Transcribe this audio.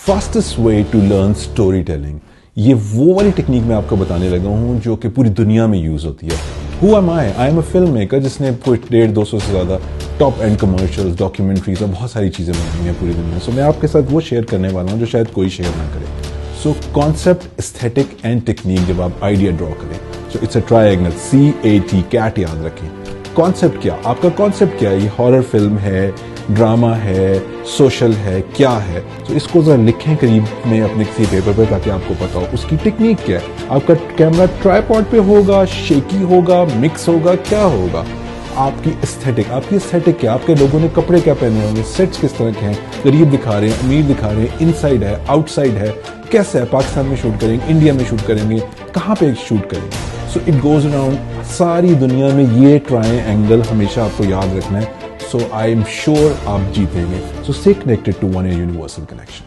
Fastest way to learn story telling, ये वो वाली टेक्निक मैं आपको बताने लगा हूँ जो कि पूरी दुनिया में यूज होती है। Who am I am a film maker जिसने कोई 150-200 से ज़्यादा टॉप एंड कमर्शियल्स, डॉक्यूमेंट्रीज और बहुत सारी चीज़ें बनाई हैं पूरी दुनिया में। सो मैं आपके साथ वो शेयर करने वाला हूँ जो शायद कोई शेयर ना करे। So concept, aesthetic and technique जब आप आइडिया ड्रॉ करें, so it's a triangle, CAT, cat याद रखें। कॉन्सेप्ट क्या, आपका कॉन्सेप्ट क्या है? ये हॉरर फिल्म है, ड्रामा है, सोशल है, क्या है? तो इसको जरा लिखें करीब में अपने किसी पेपर पे ताकि आपको पता हो उसकी टेक्निक क्या है। आपका कैमरा ट्राइपॉड पे होगा, शेकी होगा, मिक्स होगा, क्या होगा? आपकी एस्थेटिक क्या, आपके लोगों ने कपड़े क्या पहने होंगे, सेट्स किस तरह के हैं, गरीब दिखा रहे हैं, अमीर दिखा रहे हैं, इनसाइड है, आउटसाइड है, कैसे है, पाकिस्तान में शूट करेंगे, इंडिया में शूट करेंगे, कहाँ पे शूट करेंगे? सो इट गोज अराउंड सारी दुनिया में। ये ट्रायंगल हमेशा आपको याद रखना है। सो आई एम श्योर आप जीतेंगे। So stay connected to one universal connection.